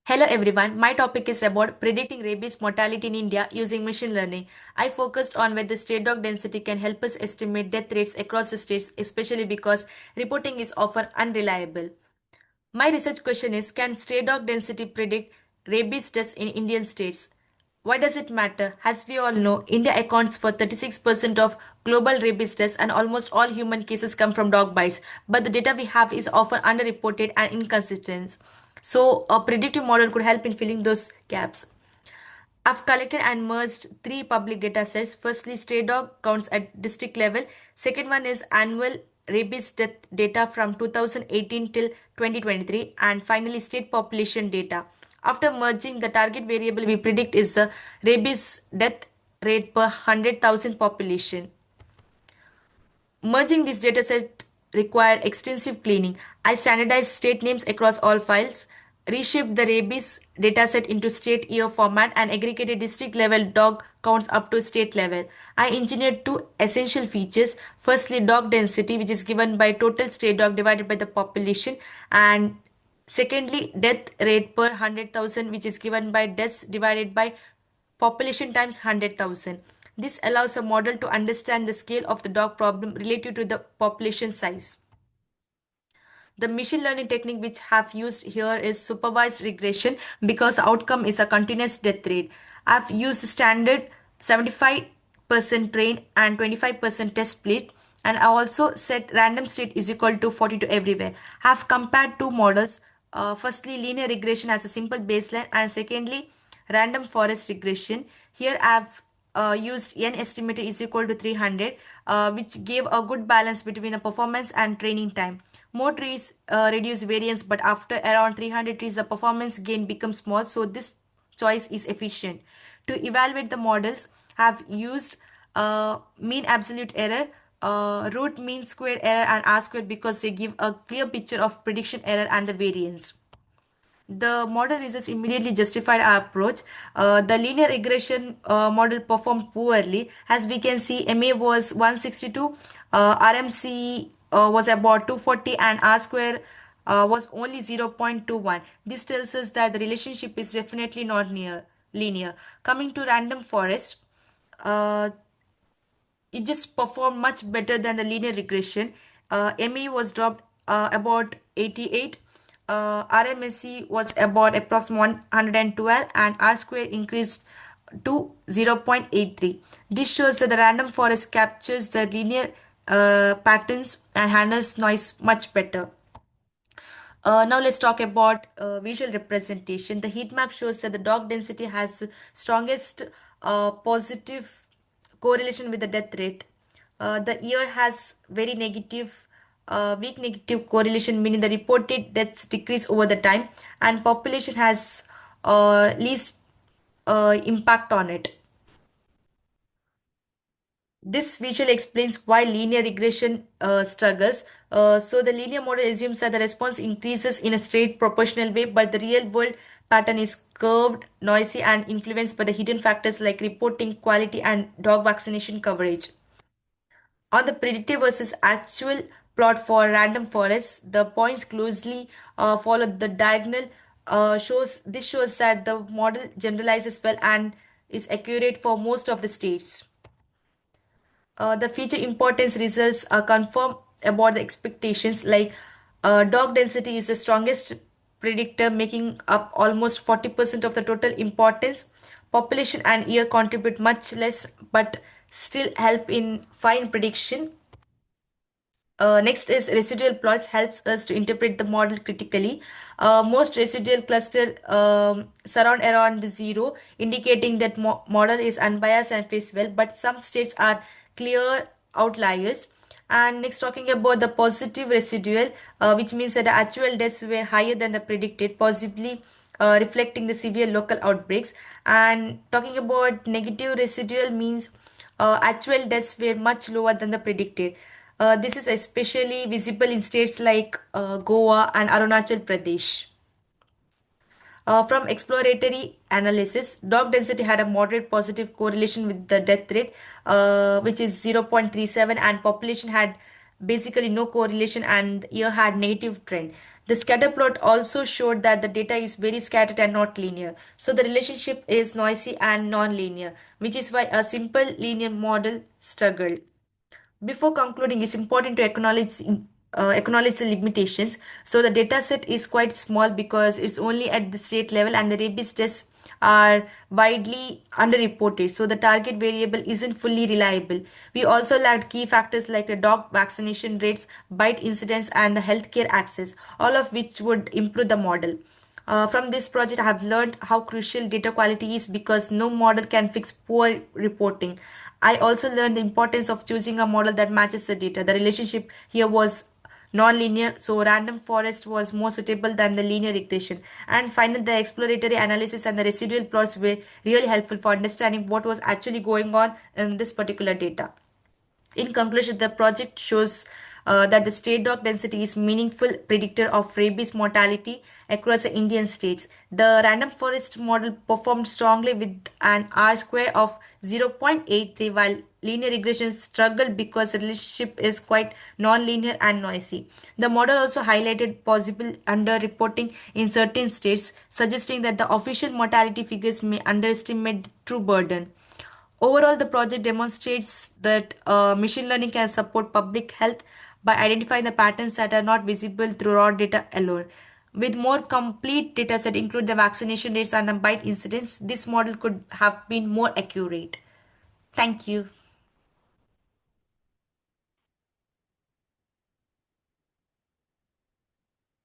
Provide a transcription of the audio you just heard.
Hello everyone, my topic is about predicting rabies mortality in India using machine learning. I focused on whether state dog density can help us estimate death rates across the states, especially because reporting is often unreliable. My research question is, can stray dog density predict rabies deaths in Indian states? Why does it matter? As we all know, India accounts for 36% of global rabies deaths and almost all human cases come from dog bites. But the data we have is often underreported and inconsistent. So, a predictive model could help in filling those gaps. I've collected and merged three public data sets. Firstly, stray dog counts at district level. Second one is annual rabies death data from 2018 till 2023. And finally, state population data. After merging, the target variable we predict is the rabies death rate per 100,000 population. Merging this dataset required extensive cleaning. I standardized state names across all files, reshaped the rabies dataset into state year format, and aggregated district level dog counts up to state level. I engineered two essential features. Firstly, dog density, which is given by total state dog divided by the population, and secondly, death rate per 100,000, which is given by deaths divided by population times 100,000. This allows a model to understand the scale of the dog problem relative to the population size. The machine learning technique which have used here is supervised regression because outcome is a continuous death rate. I've used standard 75% train and 25% test split, and I also set random state is equal to 42 everywhere. Have compared two models. Firstly, linear regression as a simple baseline, and secondly, random forest regression. Here I've used n estimated is equal to 300, which gave a good balance between the performance and training time. More trees reduce variance, but after around 300 trees, the performance gain becomes small, so this choice is efficient. To evaluate the models, have used mean absolute error, root mean square error, and R squared because they give a clear picture of prediction error and the variance. The model results immediately justified our approach. The linear regression model performed poorly. As we can see, MA was 162, RMC was about 240, and R square was only 0.21. This tells us that the relationship is definitely not near linear. Coming to random forest, uh, it just performed much better than the linear regression. ME was dropped about 88. RMSE was about approximately 112, and R square increased to 0.83. This shows that the random forest captures the linear patterns and handles noise much better. Now let's talk about visual representation. The heat map shows that the dog density has strongest positive correlation with the death rate. The ear has very negative, weak negative correlation, meaning the reported deaths decrease over the time, and population has least impact on it. This visually explains why linear regression struggles. So the linear model assumes that the response increases in a straight proportional way, but the real world pattern is curved, noisy, and influenced by the hidden factors like reporting quality and dog vaccination coverage. On the predictive versus actual plot for random forests, the points closely follow the diagonal. Shows that the model generalizes well and is accurate for most of the states. The future importance results are confirm about the expectations, like dog density is the strongest predictor, making up almost 40% of the total importance. Population and year contribute much less but still help in fine prediction. Next is residual plots helps us to interpret the model critically. Most residual cluster surround around the zero, indicating that model is unbiased and fits well, but some states are clear outliers. And next, talking about the positive residual, which means that the actual deaths were higher than the predicted, possibly reflecting the severe local outbreaks. And talking about negative residual means actual deaths were much lower than the predicted. This is especially visible in states like Goa and Arunachal Pradesh. From exploratory analysis, dog density had a moderate positive correlation with the death rate, which is 0.37, and population had basically no correlation, and year had negative trend. The scatter plot also showed that the data is very scattered and not linear. So the relationship is noisy and non-linear, which is why a simple linear model struggled. Before concluding, it's important to acknowledge the limitations. So the data set is quite small because it's only at the state level, and the rabies tests are widely underreported. So the target variable isn't fully reliable. We also lacked key factors like the dog vaccination rates, bite incidence, and the healthcare access, all of which would improve the model. From this project, I have learned how crucial data quality is because no model can fix poor reporting. I also learned the importance of choosing a model that matches the data. The relationship here was non-linear, so random forest was more suitable than the linear regression. And finally, the exploratory analysis and the residual plots were really helpful for understanding what was actually going on in this particular data. In conclusion, the project shows that the state dog density is meaningful predictor of rabies mortality across the Indian states. The random forest model performed strongly with an R square of 0.83, while linear regression struggled because the relationship is quite non-linear and noisy. The model also highlighted possible underreporting in certain states, suggesting that the official mortality figures may underestimate the true burden. Overall, the project demonstrates that machine learning can support public health by identifying the patterns that are not visible through raw data alone. With more complete data set, include the vaccination rates and the bite incidence, this model could have been more accurate. Thank you.